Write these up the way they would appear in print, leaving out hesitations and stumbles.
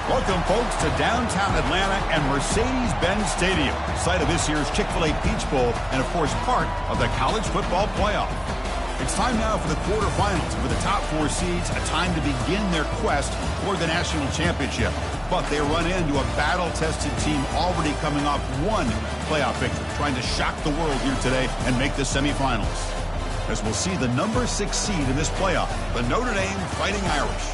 Welcome, folks, to downtown Atlanta and Mercedes-Benz Stadium, site of this year's Chick-fil-A Peach Bowl and, of course, part of the college football playoff. It's time now for the quarterfinals, and for the top four seeds, a time to begin their quest for the national championship. But they run into a battle-tested team already coming off one playoff victory, trying to shock the world here today and make the semifinals. As we'll see the number 6 seed in this playoff, the Notre Dame Fighting Irish,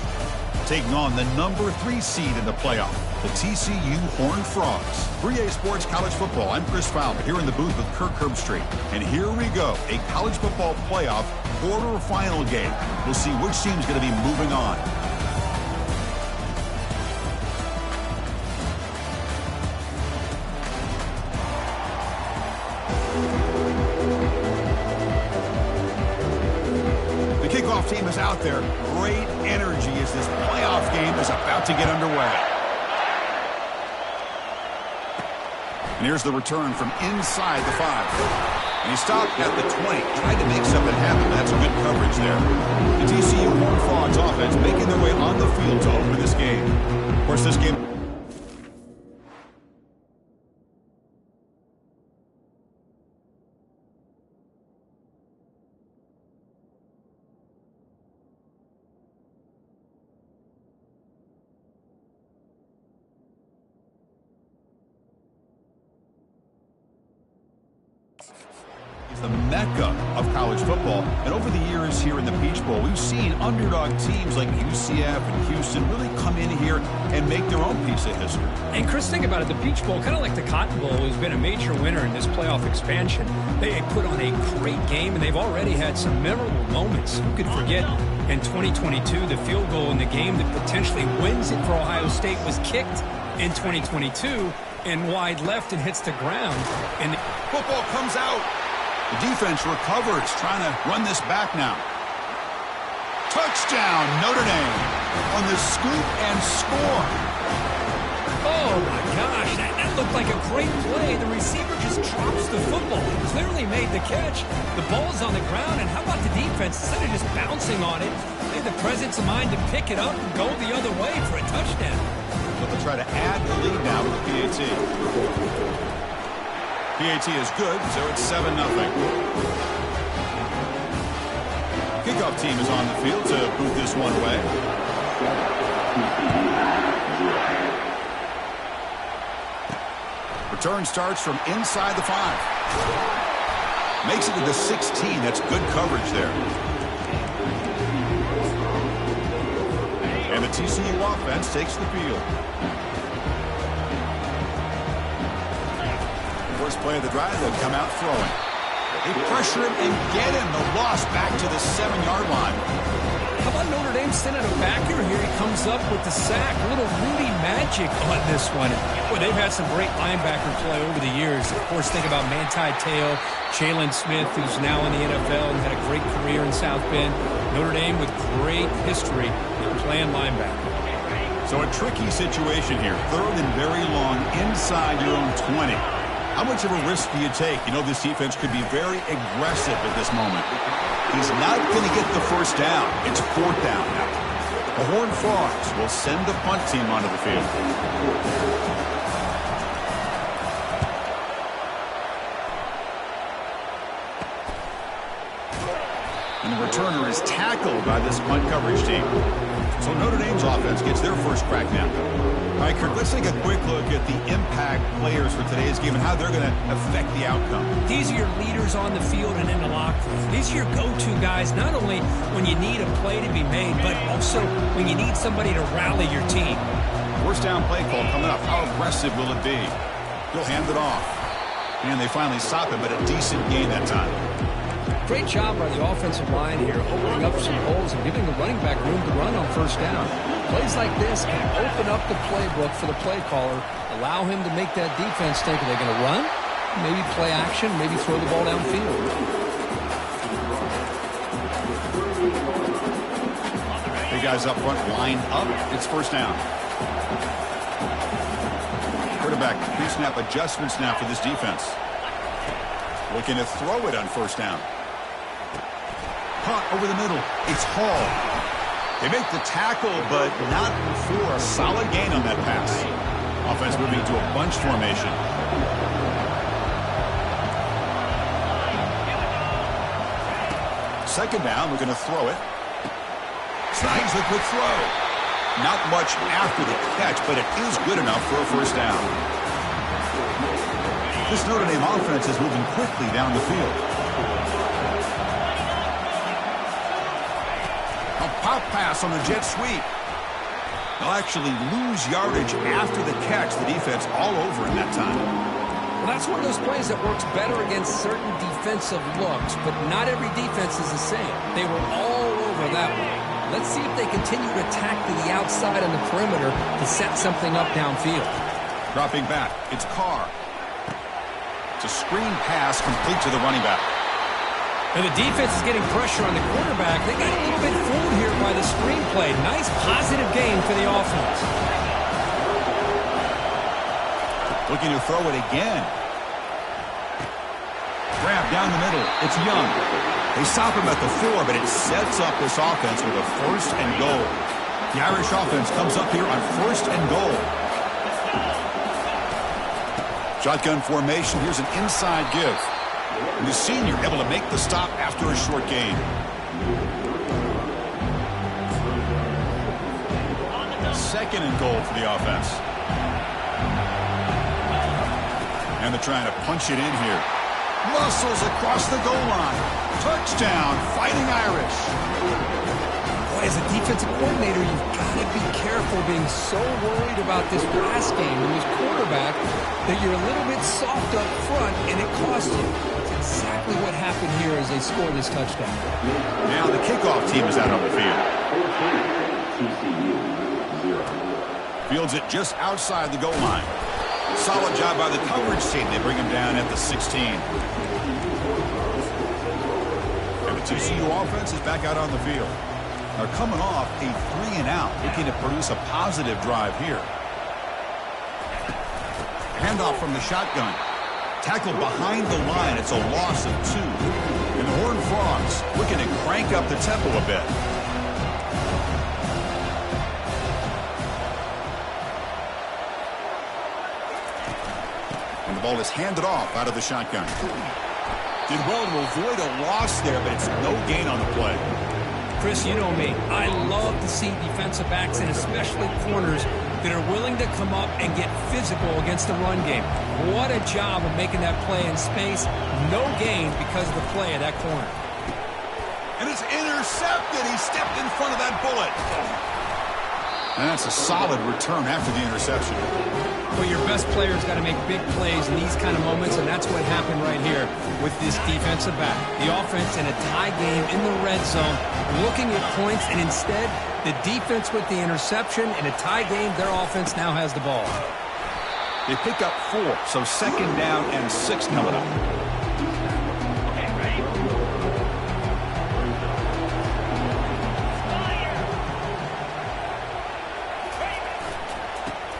taking on the number 3 seed in the playoff, the TCU Horned Frogs. For EA Sports College Football, I'm Chris Fowler here in the booth with Kirk Herbstreit. And here we go, a college football playoff quarterfinal game. We'll see which team's going to be moving on. The kickoff team is out there. Great energy as this playoff game is about to get underway. And here's the return from inside the 5. And he stopped at the 20. Tried to make something happen. That's good coverage there. The TCU Horned Frogs offense making their way on the field to open this game. Of course, this game... the mecca of college football. And over the years here in the Peach Bowl, we've seen underdog teams like UCF and Houston really come in here and make their own piece of history. And Chris, think about it. The Peach Bowl, kind of like the Cotton Bowl, has been a major winner in this playoff expansion. They put on a great game, and they've already had some memorable moments. Who could forget in 2022, the field goal in the game that potentially wins it for Ohio State was kicked in 2022 and wide left and hits the ground. And the football comes out. The defense recovers, trying to run this back now. Touchdown, Notre Dame on the scoop and score. Oh, my gosh, that looked like a great play. The receiver just drops the football. He clearly made the catch. The ball's on the ground, and how about the defense? Instead of just bouncing on it, they had the presence of mind to pick it up and go the other way for a touchdown. But they'll try to add the lead now with the PAT. PAT is good, so it's 7-0. Kickoff team is on the field to boot this one away. Return starts from inside the 5. Makes it to the 16. That's good coverage there. And the TCU offense takes the field. First play of the drive, they'll come out throwing. They pressure him and get him. The loss back to the 7-yard line. How about Notre Dame sending a backer here? He comes up with the sack. A little Rudy magic on this one. Boy, they've had some great linebacker play over the years. Of course, think about Manti Te'o, Jalen Smith, who's now in the NFL and had a great career in South Bend. Notre Dame with great history in playing linebacker. So a tricky situation here. Third and very long inside your own 20. How much of a risk do you take? You know, this defense could be very aggressive at this moment. He's not going to get the first down. It's 4th down now. The Horned Frogs will send the punt team onto the field. And the returner is tackled by this punt coverage team. So Notre Dame's offense gets their first crack now. All right, Kirk, let's take a quick look at the impact players for today's game and how they're going to affect the outcome. These are your leaders on the field and in the locker room. These are your go-to guys, not only when you need a play to be made, but also when you need somebody to rally your team. First down play call coming up. How aggressive will it be? He'll hand it off. And they finally stop him, but a decent gain that time. Great job by the offensive line here, opening up some holes and giving the running back room to run on first down. Plays like this can open up the playbook for the play caller, allow him to make that defense think, are they going to run? Maybe play action, maybe throw the ball downfield. Big guys up front, lined up. It's first down. Quarterback pre-snap adjustments now for this defense. Looking to throw it on first down. Caught over the middle. It's Hall. They make the tackle, but not for a solid gain on that pass. Offense moving to a bunch formation. Second down, we're going to throw it. Snags the quick throw. Not much after the catch, but it is good enough for a first down. This Notre Dame offense is moving quickly down the field. A pop pass on the jet sweep. They'll actually lose yardage after the catch. The defense all over in that time. Well, that's one of those plays that works better against certain defensive looks, but not every defense is the same. They were all over that one. Let's see if they continue to attack to the outside on the perimeter to set something up downfield. Dropping back, it's Carr. It's a screen pass complete to the running back. And the defense is getting pressure on the quarterback. They got a little bit fooled here by the screen play. Nice positive gain for the offense. Looking to throw it again. Grab down the middle. It's Young. They stop him at the 4, but it sets up this offense with a first and goal. The Irish offense comes up here on first and goal. Shotgun formation. Here's an inside give. And the senior able to make the stop after a short gain. Second and goal for the offense. And they're trying to punch it in here. Muscles across the goal line. Touchdown, Fighting Irish. Boy, as a defensive coordinator, you've got to be careful being so worried about this pass game and this quarterback that you're a little bit soft up front, and it costs you. It's exactly what happened here as they score this touchdown. Now the kickoff team is out on the field. Fields it just outside the goal line. Solid job by the coverage team. They bring him down at the 16. And the TCU offense is back out on the field. They're coming off a 3-and-out, looking to produce a positive drive here. Handoff from the shotgun. Tackled behind the line. It's a loss of 2. And the Horned Frogs looking to crank up the tempo a bit. And the ball is handed off out of the shotgun. Did well to avoid a loss there, but it's no gain on the play. Chris, you know me. I love to see defensive backs and especially corners that are willing to come up and get physical against the run game. What a job of making that play in space. No gain because of the play of that corner. And it's intercepted. He stepped in front of that bullet. And that's a solid return after the interception. Well, your best player's got to make big plays in these kind of moments, and that's what happened right here with this defensive back. The offense in a tie game in the red zone, looking at points, and instead, the defense with the interception. In a tie game, their offense now has the ball. They pick up 4, so second down and 6 coming up.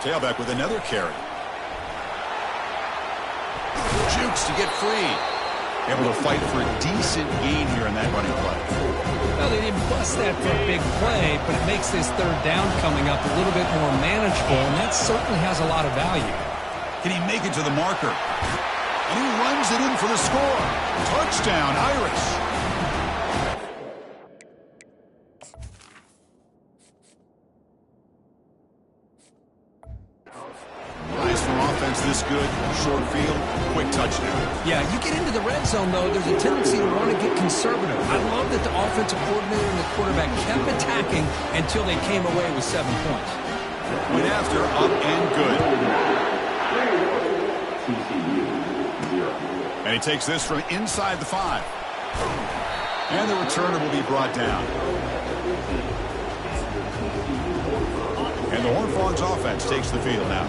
Tailback with another carry. Jukes to get free. Able to fight for a decent gain here in that running play. Well, they didn't bust that for a big play, but it makes this third down coming up a little bit more manageable, and that certainly has a lot of value. Can he make it to the marker? And he runs it in for the score. Touchdown, Irish. This good, short field, quick touchdown. Yeah, you get into the red zone, though, there's a tendency to want to get conservative. I love that the offensive coordinator and the quarterback kept attacking until they came away with 7 points. Went after, up and good. And he takes this from inside the 5. And the returner will be brought down. And the Horned Frogs offense takes the field now.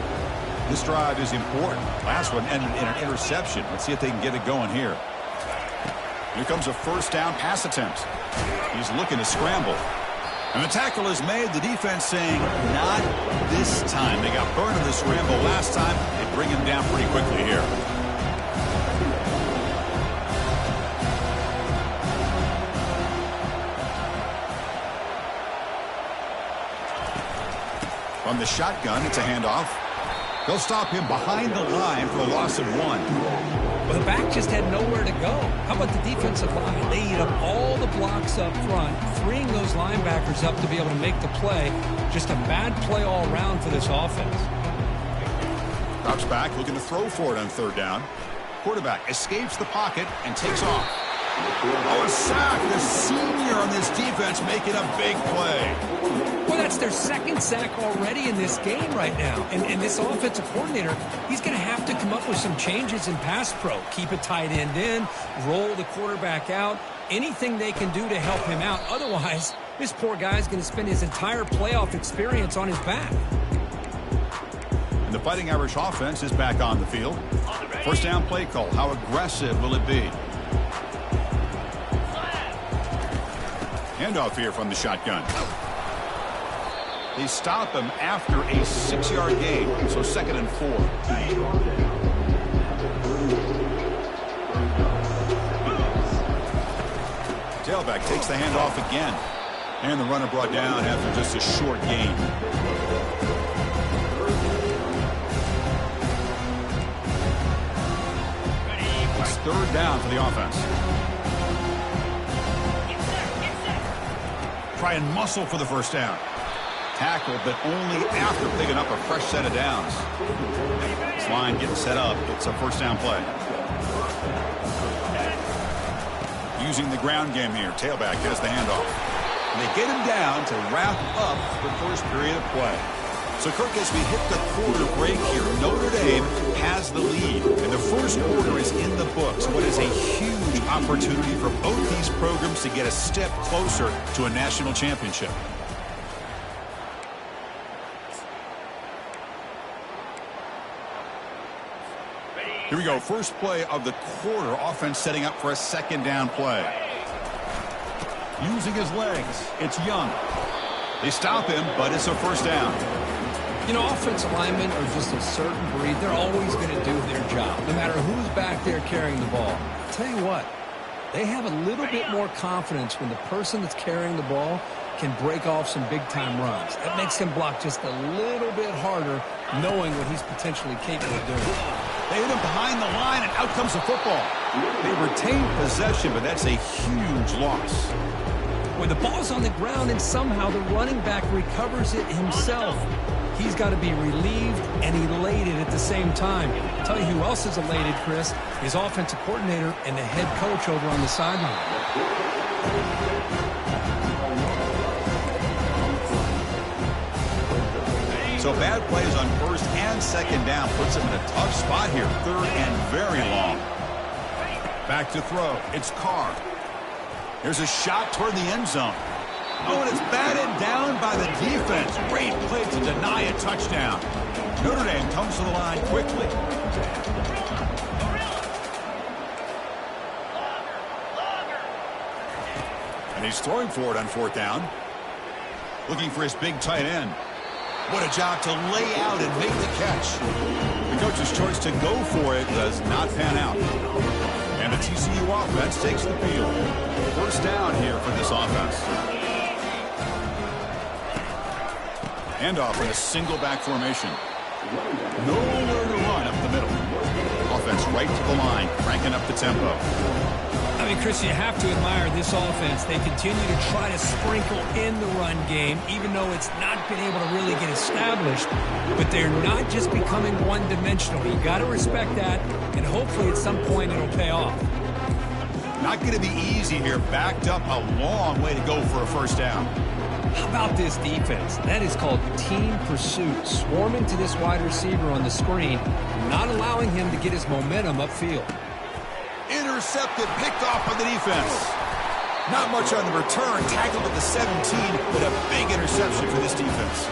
This drive is important. Last one ended in an interception. Let's see if they can get it going here. Here comes a first down pass attempt. He's looking to scramble. And the tackle is made. The defense saying, not this time. They got burned in the scramble last time. They bring him down pretty quickly here. From the shotgun, it's a handoff. They'll stop him behind the line for a loss of 1. Well, the back just had nowhere to go. How about the defensive line? They eat up all the blocks up front, freeing those linebackers up to be able to make the play. Just a bad play all around for this offense. Drops back, looking to throw for it on 3rd down. Quarterback escapes the pocket and takes off. Oh, a sack. The senior on this defense making a big play. Well, that's their 2nd sack already in this game right now. And this offensive coordinator, he's going to have to come up with some changes in pass pro. Keep a tight end in, roll the quarterback out, anything they can do to help him out. Otherwise, this poor guy's going to spend his entire playoff experience on his back. And the Fighting Irish offense is back on the field. 1st down play call. How aggressive will it be? Handoff here from the shotgun. They stop him after a 6-yard gain, so 2nd and 4. Tailback takes the handoff again. And the runner brought down after just a short gain. It's 3rd down for the offense. Try and muscle for the 1st down. Tackled, but only after picking up a fresh set of downs. This line getting set up. It's a 1st down play. Using the ground game here. Tailback has the handoff. And they get him down to wrap up the 1st period of play. So, Kirk, as we hit the quarter break here, Notre Dame has the lead. And the 1st quarter is in the books. What is a huge opportunity for both these programs to get a step closer to a national championship. Here we go. 1st play of the quarter. Offense setting up for a 2nd down play. Using his legs. It's Young. They stop him, but it's a 1st down. You know, offensive linemen are just a certain breed. They're always going to do their job, no matter who's back there carrying the ball. I'll tell you what, they have a little bit more confidence when the person that's carrying the ball can break off some big-time runs. That makes him block just a little bit harder, knowing what he's potentially capable of doing. They hit him behind the line, and out comes the football. They retain possession, but that's a huge loss. When the ball's on the ground and somehow the running back recovers it himself, he's got to be relieved and elated at the same time. I'll tell you who else is elated, Chris, his offensive coordinator and the head coach over on the sideline. So bad plays on 1st and 2nd down puts him in a tough spot here. 3rd and very long. Back to throw. It's Carr. There's a shot toward the end zone. Oh, and it's batted down by the defense. Great play to deny a touchdown. Notre Dame comes to the line quickly. And he's throwing for it on 4th down. Looking for his big tight end. What a job to lay out and make the catch. The coach's choice to go for it does not pan out. And the TCU offense takes the field. 1st down here for this offense. Handoff in a single back formation. Nowhere to run up the middle. Offense right to the line, cranking up the tempo. I mean, Chris, you have to admire this offense. They continue to try to sprinkle in the run game, even though it's not been able to really get established. But they're not just becoming one-dimensional. You got to respect that, and hopefully at some point it'll pay off. Not going to be easy here. Backed up a long way to go for a 1st down. How about this defense? That is called team pursuit. Swarming to this wide receiver on the screen, not allowing him to get his momentum upfield. Intercepted, picked off by the defense. Not much on the return. Tackled at the 17, but a big interception for this defense.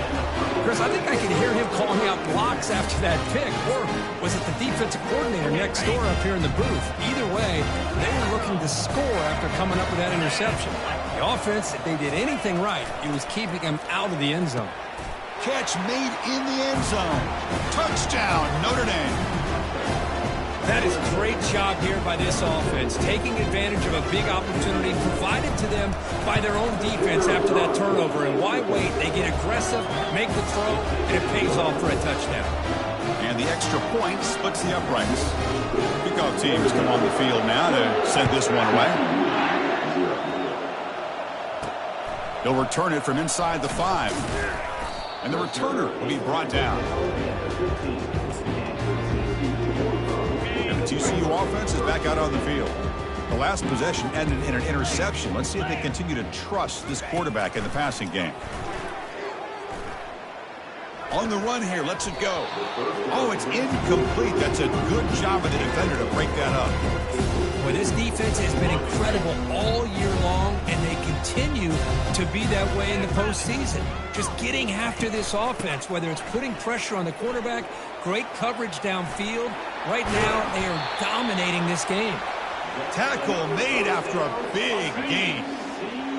Chris, I think I can hear him calling out blocks after that pick. Or was it the defensive coordinator next door up here in the booth? Either way, they were looking to score after coming up with that interception. The offense, if they did anything right, it was keeping him out of the end zone. Catch made in the end zone. Touchdown, Notre Dame. That is a great job here by this offense, taking advantage of a big opportunity provided to them by their own defense after that turnover. And why wait? They get aggressive, make the throw, and it pays off for a touchdown. And the extra point splits the uprights. Kickoff teams come on the field now to send this one away. He'll return it from inside the 5. And the returner will be brought down. And the TCU offense is back out on the field. The last possession ended in an interception. Let's see if they continue to trust this quarterback in the passing game. On the run here, lets it go. Oh, it's incomplete. That's a good job of the defender to break that up. Well, this defense has been incredible all year long, and they continue to be that way in the postseason. Just getting after this offense, whether it's putting pressure on the quarterback, great coverage downfield. Right now, they are dominating this game. Tackle made after a big gain.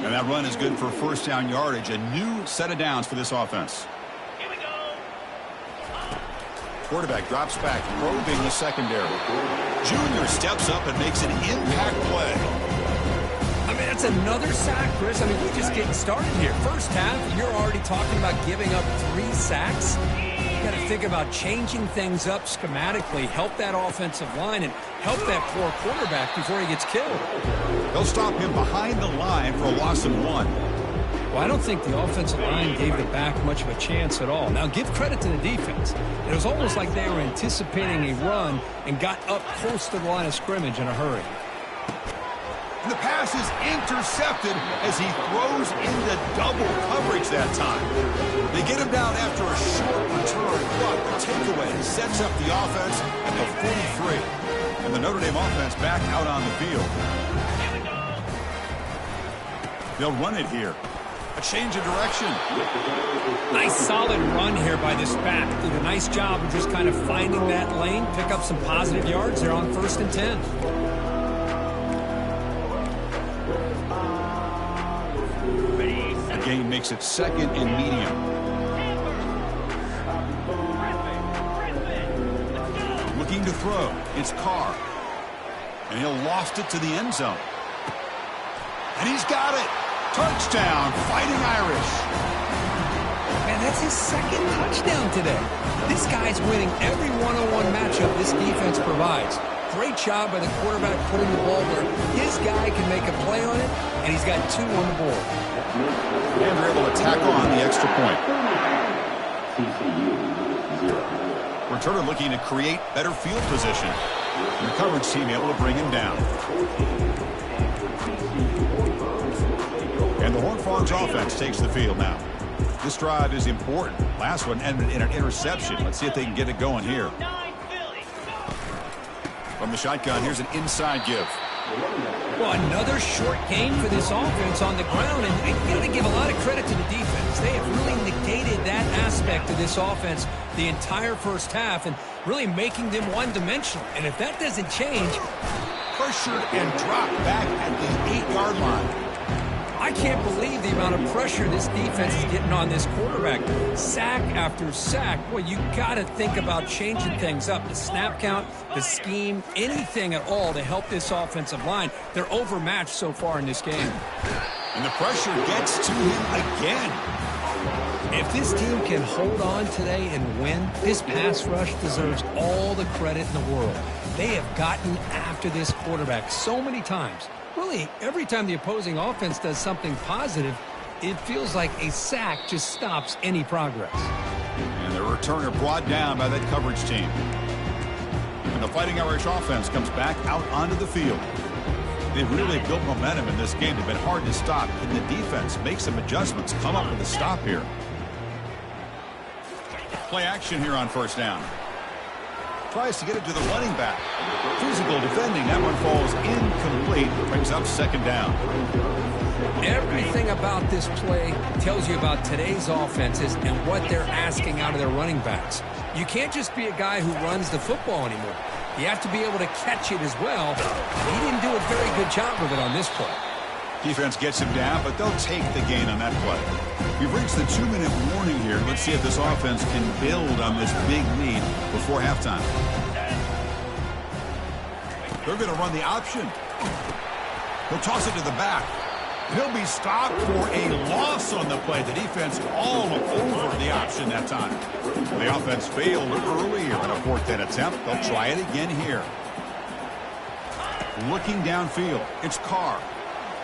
And that run is good for first down yardage. A new set of downs for this offense. Quarterback drops back, probing the secondary. Junior steps up and makes an impact play. I mean, that's another sack, Chris. I mean, we're just getting started here. First half, you're already talking about giving up 3 sacks. You got to think about changing things up schematically, help that offensive line, and help that poor quarterback before he gets killed. They'll stop him behind the line for a loss of 1. Well, I don't think the offensive line gave the back much of a chance at all. Now, give credit to the defense. It was almost like they were anticipating a run and got up close to the line of scrimmage in a hurry. And the pass is intercepted as he throws into double coverage that time. They get him down after a short return, but the takeaway sets up the offense at the 43. And the Notre Dame offense back out on the field. They'll run it here. A change of direction. Nice solid run here by this back. Did a nice job of just kind of finding that lane, pick up some positive yards there on 1st and 10. The gain makes it 2nd and medium. Looking to throw. It's Carr. And he'll loft it to the end zone. And he's got it. Touchdown, Fighting Irish. Man, that's his 2nd touchdown today. This guy's winning every one-on-one matchup this defense provides. Great job by the quarterback putting the ball where his guy can make a play on it, and he's got 2 on the board. And they're able to tack on the extra point. Returner looking to create better field position. And the coverage team able to bring him down. And the Horned Frogs offense takes the field now. This drive is important. Last one ended in an interception. Let's see if they can get it going here. From the shotgun, here's an inside give. Well, another short gain for this offense on the ground, and you got to give a lot of credit to the defense. They have really negated that aspect of this offense the entire first half and really making them one-dimensional. And if that doesn't change, Pressured and dropped back at the 8-yard line. I can't believe the amount of pressure this defense is getting on this quarterback. Sack after sack. Well, you got to think about changing things up. The snap count, the scheme, anything at all to help this offensive line. They're overmatched so far in this game. And the pressure gets to him again. If this team can hold on today and win, this pass rush deserves all the credit in the world. They have gotten after this quarterback so many times. Really, every time the opposing offense does something positive, it feels like a sack just stops any progress. And the returner brought down by that coverage team. And the Fighting Irish offense comes back out onto the field. They've really built momentum in this game. They've been hard to stop. And the defense makes some adjustments, come up with a stop here. Play action here on 1st down. Tries to get it to the running back. Physical defending. That one falls incomplete. Brings up 2nd down. Everything about this play tells you about today's offenses and what they're asking out of their running backs. You can't just be a guy who runs the football anymore. You have to be able to catch it as well. He didn't do a very good job of it on this play. Defense gets him down, but they'll take the gain on that play. We've reached the 2-minute warning here. Let's see if this offense can build on this big lead before halftime. They're going to run the option. He'll toss it to the back. He'll be stopped for a loss on the play. The defense all over the option that time. The offense failed earlier in a 4th and attempt. They'll try it again here. Looking downfield, it's Carr.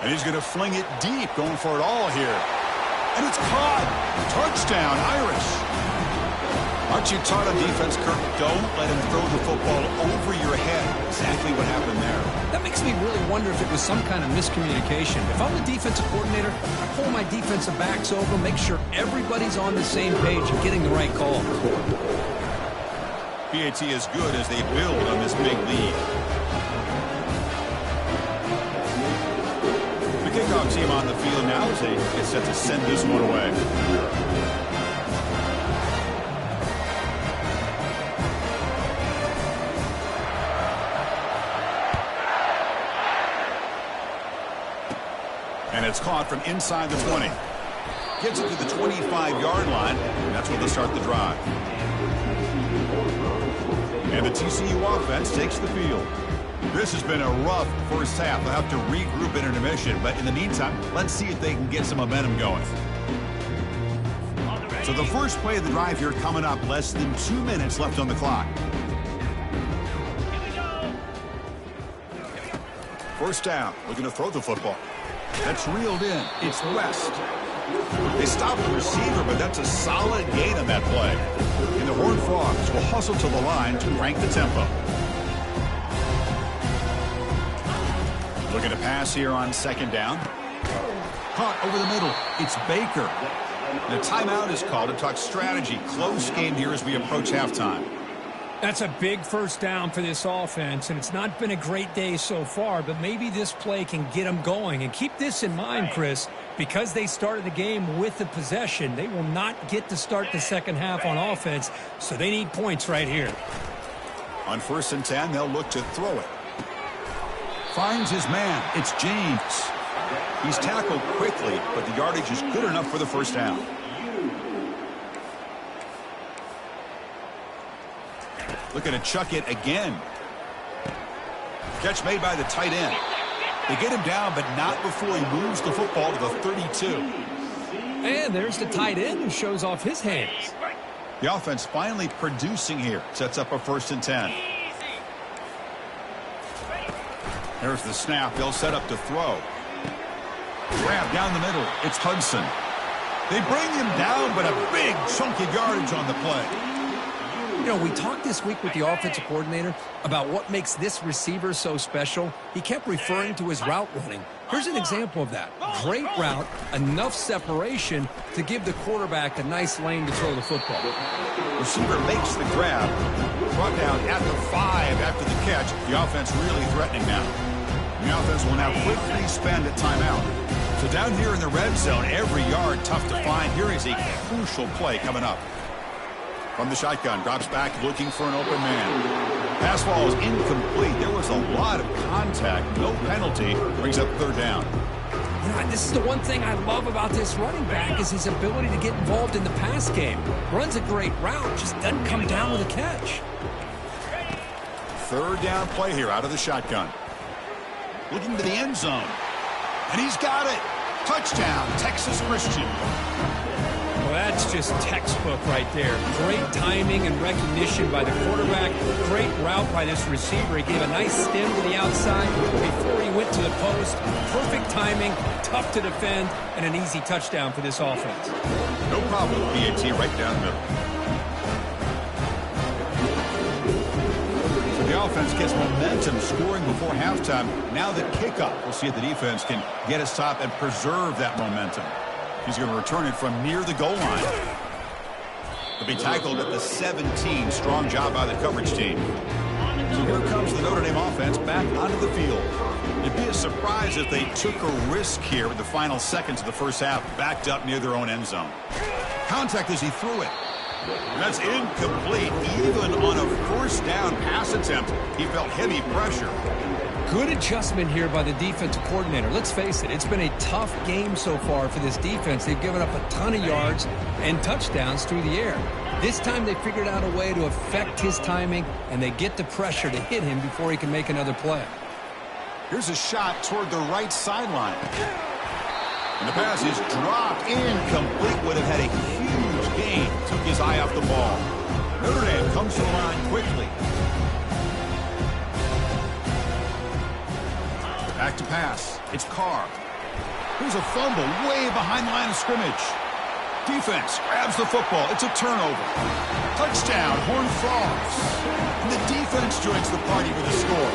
And he's going to fling it deep, going for it all here. And it's caught. Touchdown, Irish. Aren't you taught on defense, Kirk? Don't let him throw the football over your head. Exactly what happened there. That makes me really wonder if it was some kind of miscommunication. If I'm the defensive coordinator, I pull my defensive backs over, make sure everybody's on the same page and getting the right call. PAT is good as they build on this big lead. The kickoff team on the field now as they get set to send this one away. And it's caught from inside the 20. Gets it to the 25-yard line, and that's where they'll start the drive. And the TCU offense takes the field. This has been a rough first half. They'll have to regroup in intermission, but in the meantime, let's see if they can get some momentum going. So the first play of the drive here coming up, less than 2 minutes left on the clock. First down, looking to throw the football. That's reeled in. It's West. They stopped the receiver, but that's a solid gain on that play. And the Horned Frogs will hustle to the line to crank the tempo. Looking to pass here on 2nd down. Caught over the middle. It's Baker. And a timeout is called to talk strategy. Close game here as we approach halftime. That's a big first down for this offense, and it's not been a great day so far, but maybe this play can get them going. And keep this in mind, Chris, because they started the game with the possession, they will not get to start the second half on offense, so they need points right here. On 1st and 10, they'll look to throw it. Finds his man. It's James. He's tackled quickly, but the yardage is good enough for the first down. Looking to chuck it again. Catch made by the tight end. They get him down, but not before he moves the football to the 32. And there's the tight end who shows off his hands. The offense finally producing here. Sets up a 1st and 10. There's the snap. They'll set up to throw. Grab down the middle. It's Hudson. They bring him down, but a big chunky yardage on the play. You know, we talked this week with the offensive coordinator about what makes this receiver so special. He kept referring to his route running. Here's an example of that. Great route, enough separation to give the quarterback a nice lane to throw the football. Receiver makes the grab. Brought down at the 5 after the catch. The offense really threatening now. The offense will now quickly spend a timeout. So down here in the red zone, every yard tough to find. Here is a crucial play coming up. From the shotgun, drops back looking for an open man. Pass ball is incomplete. There was a lot of contact. No penalty. Brings up 3rd down. You know, this is the one thing I love about this running back is his ability to get involved in the pass game. Runs a great route, just doesn't come down with a catch. 3rd down play here out of the shotgun. Looking to the end zone. And he's got it. Touchdown, Texas Christian. Well, that's just textbook right there. Great timing and recognition by the quarterback. Great route by this receiver. He gave a nice stem to the outside before he went to the post. Perfect timing, tough to defend, and an easy touchdown for this offense. No problem with PAT right down the middle. So the offense gets momentum scoring before halftime. Now the kickoff. We'll see if the defense can get a stop and preserve that momentum. He's going to return it from near the goal line. He'll be tackled at the 17. Strong job by the coverage team. So here comes the Notre Dame offense back onto the field. It'd be a surprise if they took a risk here with the final seconds of the first half, backed up near their own end zone. Contact as he threw it. That's incomplete. Even on a 1st down pass attempt, he felt heavy pressure. Good adjustment here by the defensive coordinator. Let's face it, it's been a tough game so far for this defense. They've given up a ton of yards and touchdowns through the air. This time they figured out a way to affect his timing, and they get the pressure to hit him before he can make another play. Here's a shot toward the right sideline. And the pass is dropped incomplete. Would have had a huge gain. Took his eye off the ball. Notre Dame comes to the line quickly. Back to pass. It's Carr. Here's a fumble way behind the line of scrimmage. Defense grabs the football. It's a turnover. Touchdown, Horned Frogs. And the defense joins the party with a score.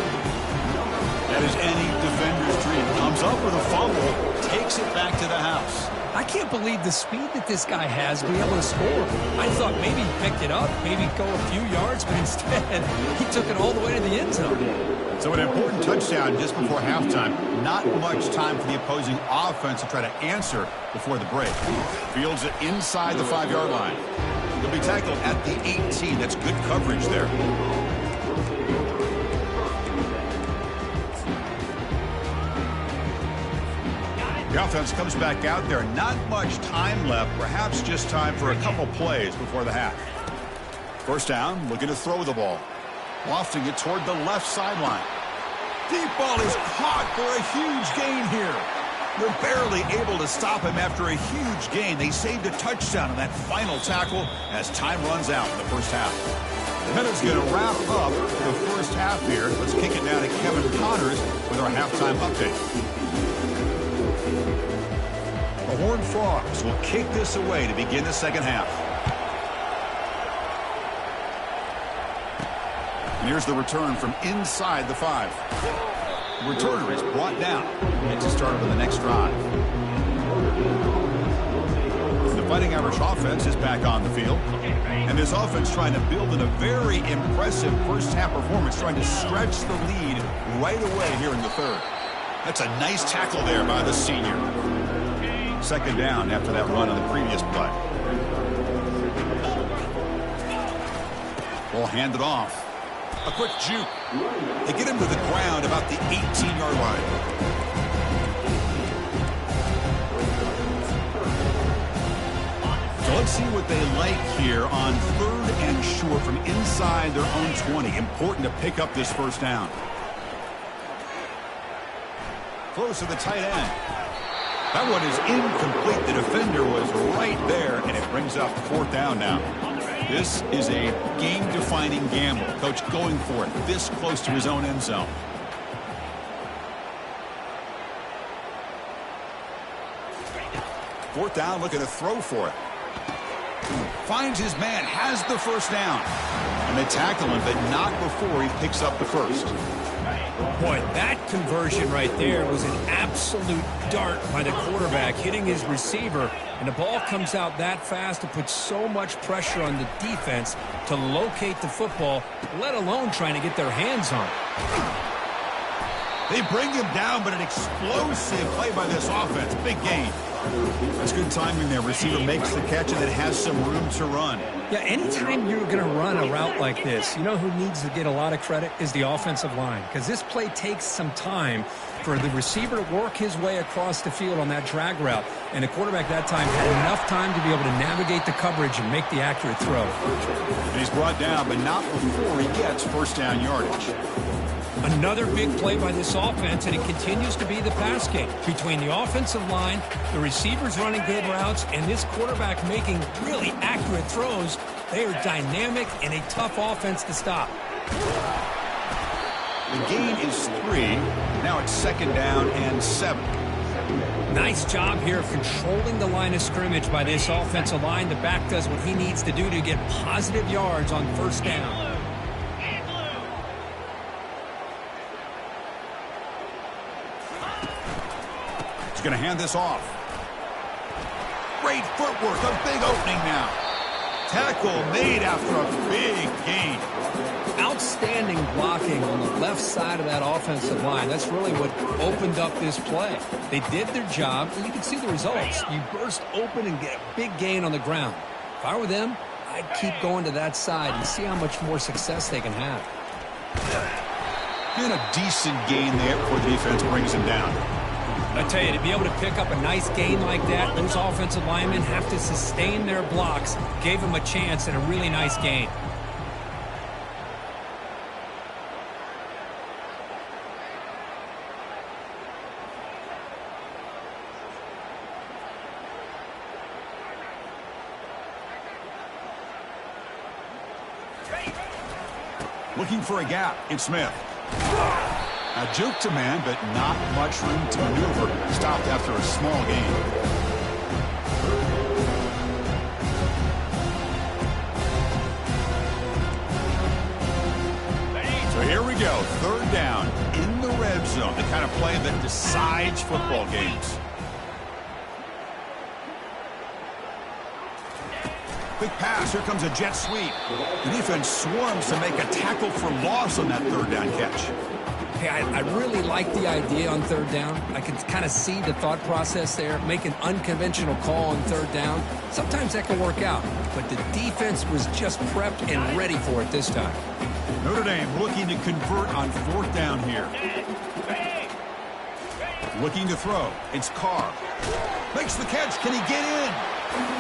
That is any defender's dream. Comes up with a fumble, takes it back to the house. I can't believe the speed that this guy has to be able to score. I thought maybe he picked it up, maybe go a few yards, but instead he took it all the way to the end zone. So an important touchdown just before halftime. Not much time for the opposing offense to try to answer before the break. Fields it inside the 5-yard line. He'll be tackled at the 18. That's good coverage there. The offense comes back out there. Not much time left. Perhaps just time for a couple plays before the half. First down, looking to throw the ball. Lofting it toward the left sideline. Deep ball is caught for a huge gain here. They're barely able to stop him after a huge gain. They saved a touchdown on that final tackle as time runs out in the first half. Heather's going to wrap up the first half here. Let's kick it down to Kevin Connors with our halftime update. The Horned Frogs will kick this away to begin the second half. And here's the return from inside the 5. The returner is brought down and to start over the next drive. The Fighting Irish offense is back on the field. And this offense trying to build in a very impressive first half performance, trying to stretch the lead right away here in the third. That's a nice tackle there by the senior. Second down after that run on the previous play. Ball handed off. A quick juke. They get him to the ground about the 18-yard line. So let's see what they like here on 3rd and short from inside their own 20. Important to pick up this first down. Close to the tight end. That one is incomplete. The defender was right there, and it brings up 4th down now. This is a game-defining gamble. Coach going for it this close to his own end zone. Fourth down, looking to throw for it. Finds his man, has the first down. And they tackle him, but not before he picks up the first. Boy, that conversion right there was an absolute dart by the quarterback, hitting his receiver, and the ball comes out that fast to put so much pressure on the defense to locate the football, let alone trying to get their hands on it. They bring him down, but an explosive play by this offense. Big gain. That's good timing there. Receiver makes the catch and it has some room to run. Yeah, anytime you're going to run a route like this, you know who needs to get a lot of credit is the offensive line, because this play takes some time for the receiver to work his way across the field on that drag route, and the quarterback that time had enough time to be able to navigate the coverage and make the accurate throw. And he's brought down, but not before he gets first down yardage. Another big play by this offense, and it continues to be the pass game between the offensive line, the receivers running good routes, and this quarterback making really accurate throws. They are dynamic and a tough offense to stop. The gain is 3. Now it's 2nd down and 7. Nice job here of controlling the line of scrimmage by this offensive line. The back does what he needs to do to get positive yards on first down. Going to hand this off. Great footwork, a big opening now. Tackle made after a big gain. Outstanding blocking on the left side of that offensive line. That's really what opened up this play. They did their job, and you can see the results. You burst open and get a big gain on the ground. If I were them, I'd keep going to that side and see how much more success they can have. And a decent gain there before the defense brings him down. I tell you, to be able to pick up a nice gain like that, those offensive linemen have to sustain their blocks. Gave them a chance and a really nice gain. Looking for a gap, it's Smith. A juke to man, but not much room to maneuver. Stopped after a small gain. So here we go, third down in the red zone, the kind of play that decides football games. Quick pass, here comes a jet sweep. The defense swarms to make a tackle for loss on that third down catch. Hey, I really like the idea on third down. I can kind of see the thought process there. Make an unconventional call on third down. Sometimes that can work out, but the defense was just prepped and ready for it this time. Notre Dame looking to convert on fourth down here. Looking to throw. It's Carr. Makes the catch. Can he get in?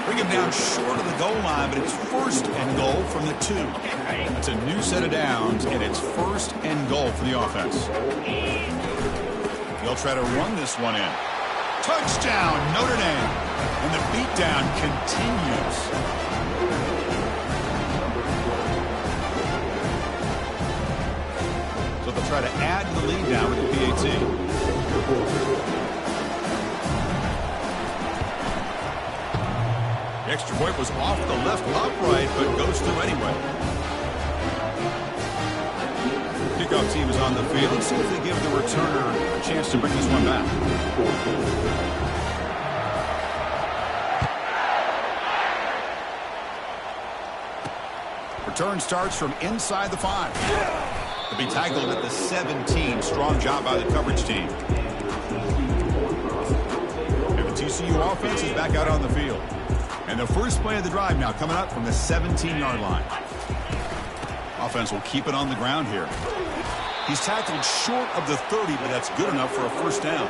Bring him down short of the goal line, but it's first and goal from the 2. That's a new set of downs, and it's first and goal for the offense. They'll try to run this one in. Touchdown, Notre Dame. And the beatdown continues. So they'll try to add the lead now with the PAT. The extra point was off the left upright, but goes through anyway. Kickoff team is on the field. Let's see if they give the returner a chance to bring this one back. Return starts from inside the 5. To be tackled at the 17. Strong job by the coverage team. And the TCU offense is back out on the field. And the first play of the drive now coming up from the 17-yard line. Offense will keep it on the ground here. He's tackled short of the 30, but that's good enough for a first down.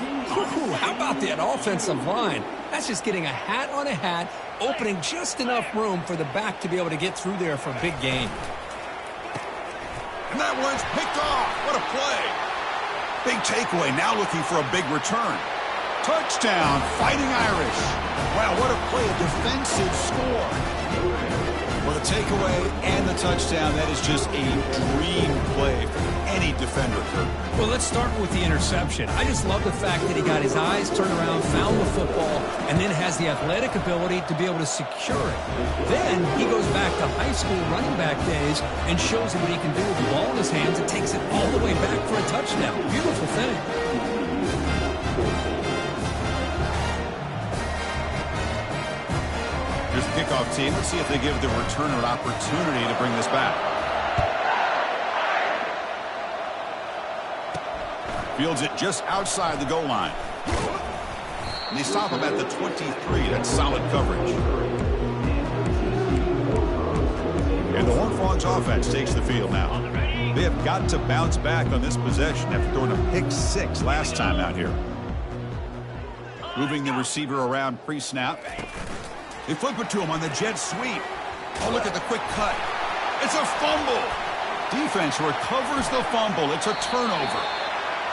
Ooh, how about that offensive line? That's just getting a hat on a hat, opening just enough room for the back to be able to get through there for a big gain. And that one's picked off. What a play. Big takeaway, now looking for a big return. Touchdown, Fighting Irish. Wow, what a play, a defensive score. Well, the takeaway and the touchdown, that is just a dream play for any defender, Kurt. Well, let's start with the interception. I just love the fact that he got his eyes turned around, found the football, and then has the athletic ability to be able to secure it. Then he goes back to high school running back days and shows him what he can do with the ball in his hands and takes it all the way back for a touchdown. Beautiful thing. Here's the kickoff team. Let's see if they give the returner an opportunity to bring this back. Fields it just outside the goal line. And they stop him at the 23. That's solid coverage. And the Horned Frogs offense takes the field now. They have got to bounce back on this possession after throwing a pick 6 last time out here. Moving the receiver around pre-snap. They flip it to him on the jet sweep. Oh, look at the quick cut. It's a fumble. Defense recovers the fumble. It's a turnover.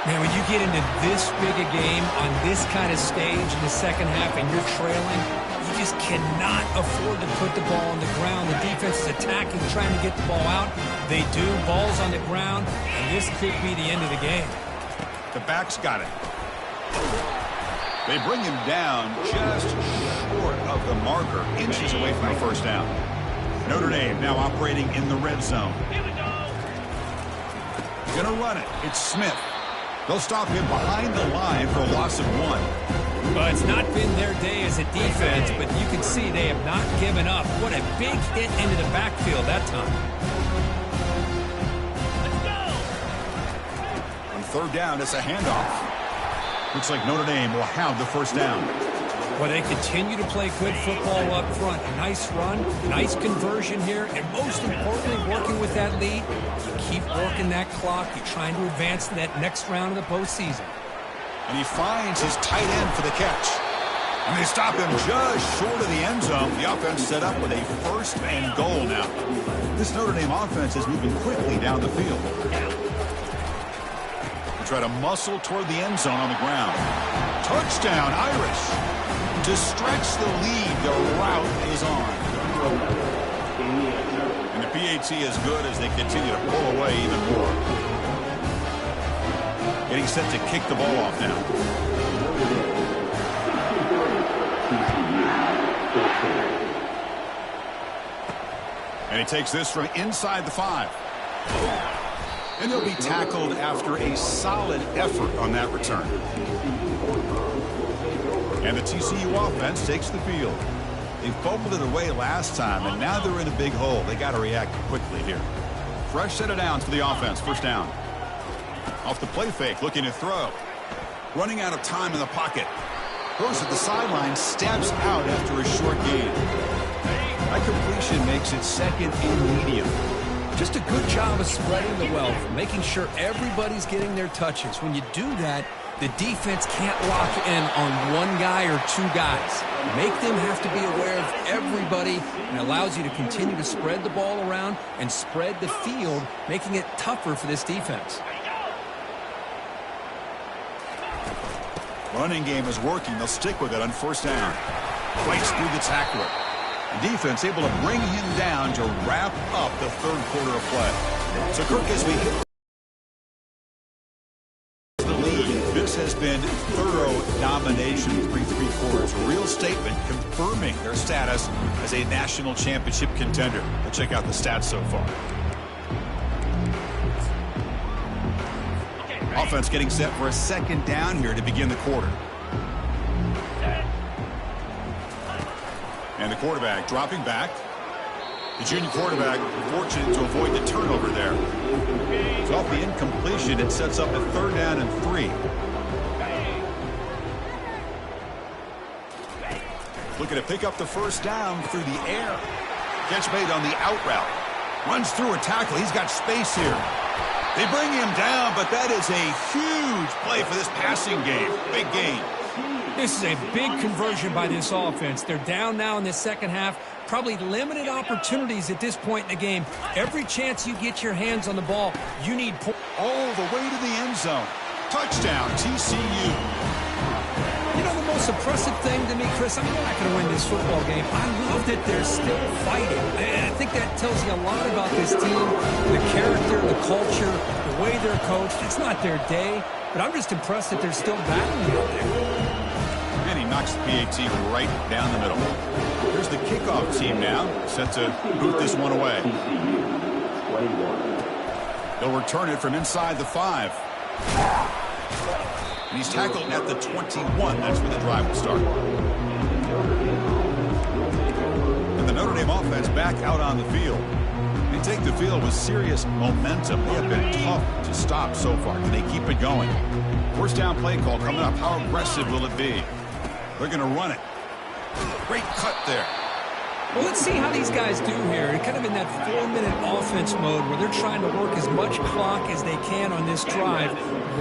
Man, when you get into this big a game on this kind of stage in the second half and you're trailing, you just cannot afford to put the ball on the ground. The defense is attacking, trying to get the ball out. They do. Ball's on the ground, and this could be the end of the game. The back's got it. They bring him down just short of the marker, inches away from the first down. Notre Dame now operating in the red zone. Going to run it. It's Smith. They'll stop him behind the line for a loss of 1. Well, it's not been their day as a defense, but you can see they have not given up. What a big hit into the backfield that time. On third down, it's a handoff. Looks like Notre Dame will have the first down. Well, they continue to play good football up front. A nice run, nice conversion here, and most importantly, working with that lead. You keep working that clock. You're trying to advance to that next round of the postseason. And he finds his tight end for the catch. And they stop him just short of the end zone. The offense set up with a 1st and goal now. This Notre Dame offense is moving quickly down the field. They try to muscle toward the end zone on the ground. Touchdown, Irish. To stretch the lead, the route is on. And the PAT is good as they continue to pull away even more. Getting set to kick the ball off now. And he takes this from inside the 5. And he'll be tackled after a solid effort on that return. And the TCU offense takes the field. They fumbled it away last time, and now they're in a big hole. They got to react quickly here. Fresh set of downs for the offense. 1st down. Off the play fake, looking to throw. Running out of time in the pocket. Goes to the sideline, steps out after a short gain. That completion makes it 2nd and medium. Just a good job of spreading the wealth, making sure everybody's getting their touches. When you do that, the defense can't lock in on one guy or 2 guys. Make them have to be aware of everybody, and allows you to continue to spread the ball around and spread the field, making it tougher for this defense. Running game is working. They'll stick with it on 1st down. Fights through the tackler. The defense able to bring him down to wrap up the 3rd quarter of play. So, Kirk, as we hit the lead, this has been thorough domination through 3 quarters. A real statement confirming their status as a national championship contender. Let's check out the stats so far. Offense getting set for a 2nd down here to begin the quarter. And the quarterback dropping back. The junior quarterback fortunate to avoid the turnover there. So off the incompletion, it sets up a 3rd down and 3. Looking to pick up the 1st down through the air. Catch made on the out route. Runs through a tackle. He's got space here. They bring him down, but that is a huge play for this passing game. Big gain. This is a big conversion by this offense. They're down now in the 2nd half. Probably limited opportunities at this point in the game. Every chance you get your hands on the ball, you need all the way to the end zone. Touchdown, TCU. You know, the most impressive thing to me, Chris, I mean, they're not going to win this football game. I love that they're still fighting. And I think that tells you a lot about this team, the character, the culture, the way they're coached. It's not their day, but I'm just impressed that they're still battling out there. And he knocks the PAT right down the middle. Here's the kickoff team now, set to boot this one away. They'll return it from inside the 5. And he's tackled at the 21. That's where the drive will start. And the Notre Dame offense back out on the field. They take the field with serious momentum. They have been tough to stop so far. Can they keep it going? 1st down play call coming up. How aggressive will it be? They're going to run it. Great cut there. Well, let's see how these guys do here. Kind of in that 4-minute offense mode where they're trying to work as much clock as they can on this drive,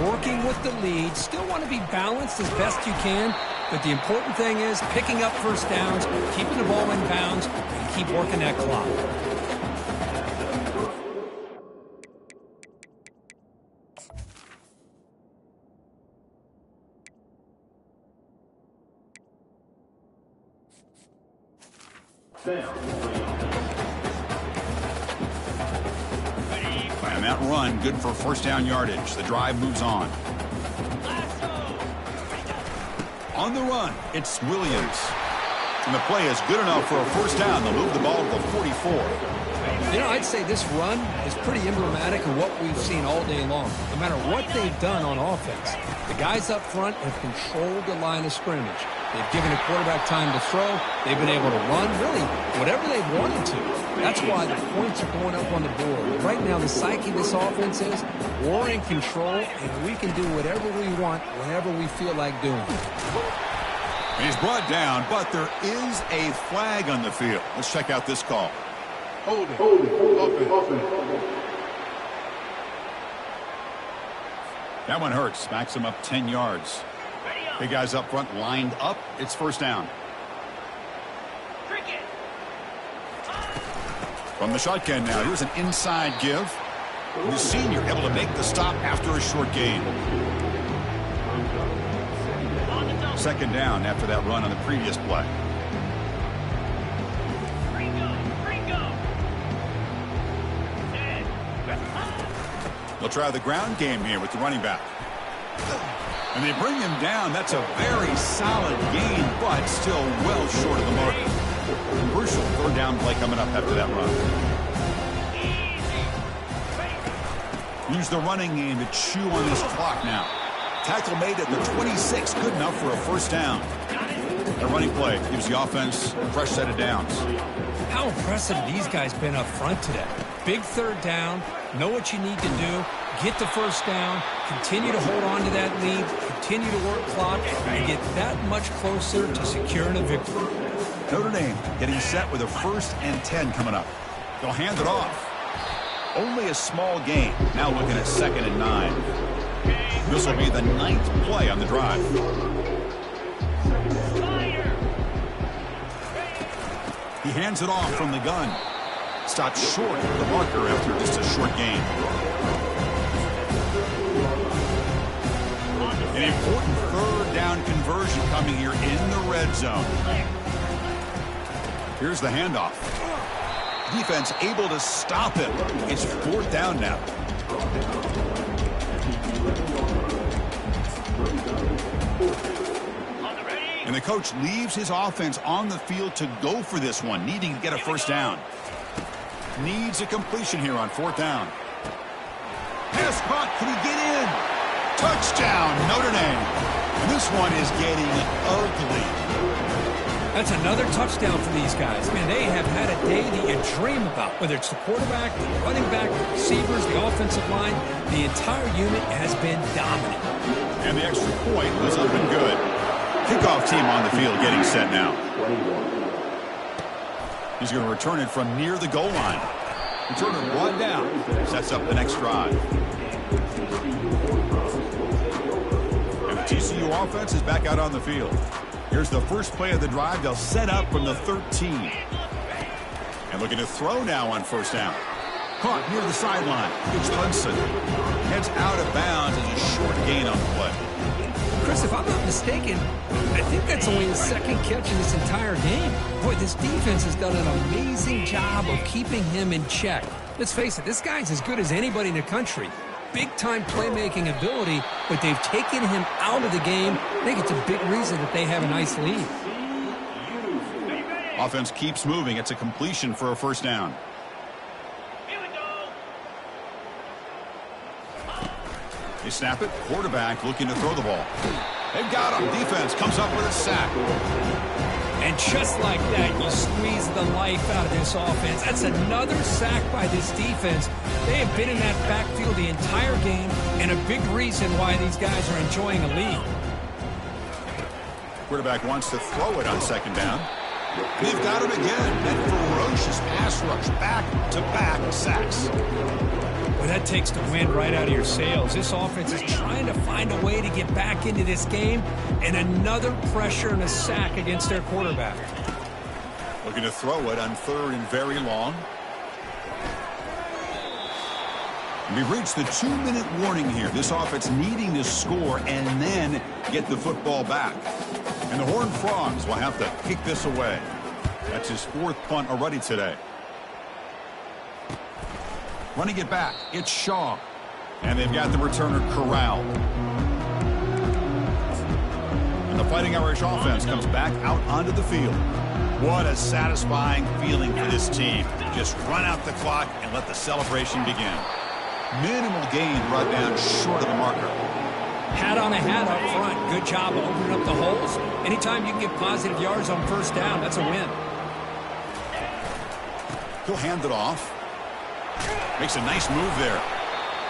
working with the lead. Still want to be balanced as best you can, but the important thing is picking up 1st downs, keeping the ball in bounds, and keep working that clock. And that run, good for 1st down yardage. The drive moves on. On the run, it's Williams. And the play is good enough for a 1st down. They'll move the ball to the 44. You know, I'd say this run is pretty emblematic of what we've seen all day long. No matter what they've done on offense, the guys up front have controlled the line of scrimmage. They've given the quarterback time to throw. They've been able to run, really, whatever they've wanted to. That's why the points are going up on the board. Right now, the psyche of this offense is we're in control, and we can do whatever we want whenever we feel like doing it. And he's brought down, but there is a flag on the field. Let's check out this call. Hold it. That one hurts. Backs him up 10 yards. Big guys up front lined up. It's first down. From the shotgun now. Here's an inside give. The senior able to make the stop after a short gain. Second down after that run on the previous play. They'll try the ground game here with the running back. And they bring him down. That's a very solid gain, but still well short of the marker. Crucial third down play coming up after that run. Use the running game to chew on this clock now. Tackle made at the 26. Good enough for a first down. The running play gives the offense a fresh set of downs. How impressive have these guys been up front today? Big third down. Know what you need to do. Get the first down. Continue to hold on to that lead. Continue to work clock and get that much closer to securing a victory. Notre Dame getting set with a 1st and 10 coming up. They'll hand it off. Only a small gain. Now looking at 2nd and 9. This will be the 9th play on the drive. He hands it off from the gun. Stopped short of the marker after just a short gain. An important third down conversion coming here in the red zone. Here's the handoff. Defense able to stop it. It's 4th down now. And the coach leaves his offense on the field to go for this one, needing to get a first down. Needs a completion here on 4th down. Pass caught. Can he get in? Touchdown, Notre Dame. And this one is getting ugly. That's another touchdown for these guys. Man, they have had a day that you dream about. Whether it's the quarterback, the running back, the receivers, the offensive line, the entire unit has been dominant. And the extra point was up and good. Kickoff team on the field getting set now. He's going to return it from near the goal line. Return it brought down. Sets up the next drive. And the TCU offense is back out on the field. Here's the first play of the drive. They'll set up from the 13. And looking to throw now on first down. Caught near the sideline. It's Hudson. Heads out of bounds as a short gain on the play. Chris, if I'm not mistaken, I think that's only his 2nd catch in this entire game. Boy, this defense has done an amazing job of keeping him in check. Let's face it, this guy's as good as anybody in the country. Big-time playmaking ability, but they've taken him out of the game. I think it's a big reason that they have a nice lead. Offense keeps moving. It's a completion for a first down. They snap it. Quarterback looking to throw the ball. They've got him. Defense comes up with a sack. And just like that, you squeeze the life out of this offense. That's another sack by this defense. They have been in that backfield the entire game, and a big reason why these guys are enjoying a lead. Quarterback wants to throw it on 2nd down. And they've got him again. That ferocious pass rush. Back-to-back sacks. Well, that takes the wind right out of your sails. This offense is trying to find a way to get back into this game, and another pressure and a sack against their quarterback. Looking to throw it on 3rd and very long. And we've reached the 2-minute warning here. This offense needing to score and then get the football back. And the Horned Frogs will have to kick this away. That's his 4th punt already today. Running it back, it's Shaw. And they've got the returner corralled. And the Fighting Irish offense comes back out onto the field. What a satisfying feeling for this team. Just run out the clock and let the celebration begin. Minimal gain brought down short of the marker. Hat on a hat up front. Good job of opening up the holes. Anytime you can get positive yards on first down, that's a win. He'll hand it off. Makes a nice move there.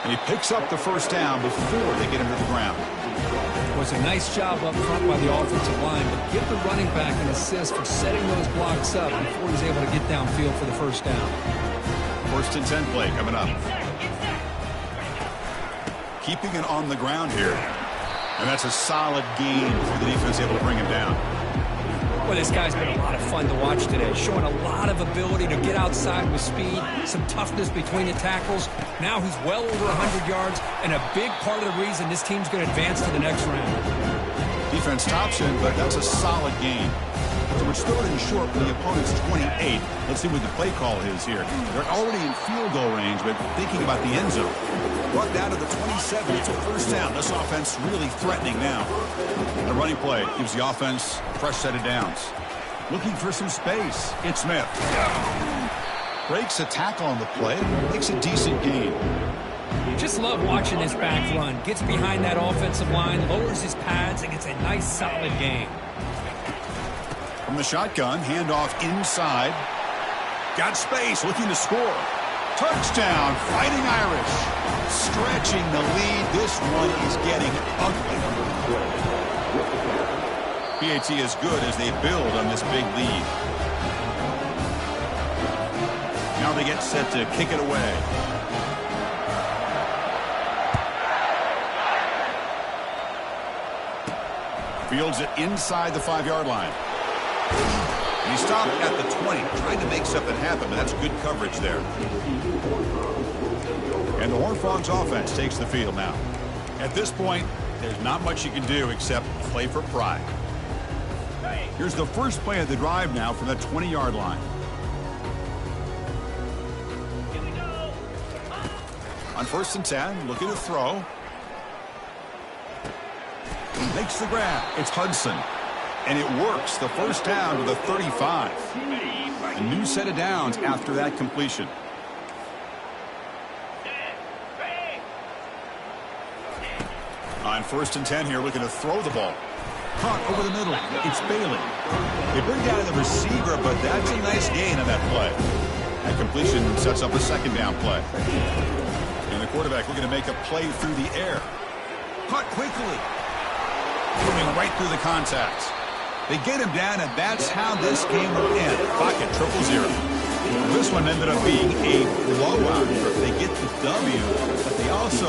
And he picks up the first down before they get him to the ground. It was a nice job up front by the offensive line, but give the running back an assist for setting those blocks up before he's able to get downfield for the first down. 1st and 10 play coming up. Keeping it on the ground here. And that's a solid gain for the defense able to bring him down. Well, this guy's been a lot of fun to watch today, showing a lot of ability to get outside with speed, some toughness between the tackles. Now he's well over 100 yards, and a big part of the reason this team's going to advance to the next round. Defense tops him, but that's a solid gain. So it's third and short for the opponent's 28. Let's see what the play call is here. They're already in field goal range, but thinking about the end zone. Brought down to the 27. It's a first down. This offense really threatening now. The running play gives the offense a fresh set of downs. Looking for some space. It's Smith. Breaks a tackle on the play. Makes a decent gain. Just love watching this back run. Gets behind that offensive line, lowers his pads, and gets a nice solid gain. From the shotgun, handoff inside. Got space, looking to score. Touchdown, Fighting Irish. Stretching the lead. This one is getting ugly. PAT is good as they build on this big lead. Now they get set to kick it away. Fields it inside the 5-yard line. And he stopped at the 20, trying to make something happen, but that's good coverage there. And the Horned Frogs offense takes the field now. At this point, there's not much you can do except play for pride. Here's the first play of the drive now from the 20-yard line. On 1st and 10, looking to throw. Makes the grab. It's Hudson. And it works. The first down to the 35. A new set of downs after that completion. On 1st and 10 here, looking to throw the ball. Caught over the middle. It's Bailey. They bring down the receiver, but that's a nice gain on that play. That completion sets up a second down play. And the quarterback looking to make a play through the air. Caught quickly. Moving right through the contacts. They get him down, and that's how this game will end. Pocket 0-0. This one ended up being a blowout. They get the W, but they also